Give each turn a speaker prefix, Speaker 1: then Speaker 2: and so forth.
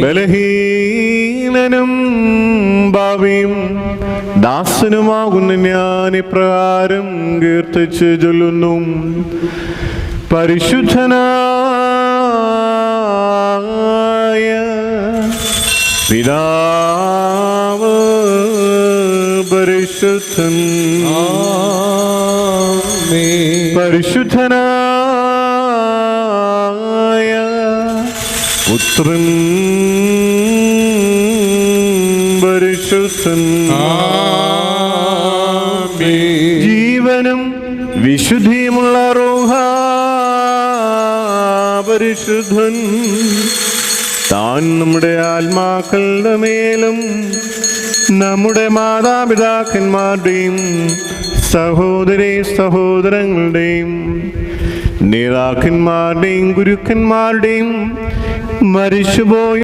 Speaker 1: ബലഹീനനും ഭാവിയും ദാസനുമാകുന്ന ഞാൻ ഇപ്രകാരം കീർത്തിച്ച് ചൊല്ലുന്നു. പരിശുദ്ധനായ പിതാവ് പരിശുദ്ധൻ, പരിശുദ്ധനായ പുത്രൻ പരിശുദ്ധൻ, ജീവനും വിശുദ്ധിയുമുള്ള റൂഹ പരിശുദ്ധൻ, താൻ നമ്മുടെ ആത്മാക്കളുടെ മേലും നമ്മുടെ മാതാപിതാക്കന്മാരുടെയും സഹോദരീ സഹോദരങ്ങളുടെയും നേതാക്കന്മാരുടെയും ഗുരുക്കന്മാരുടെയും മരിച്ചുപോയ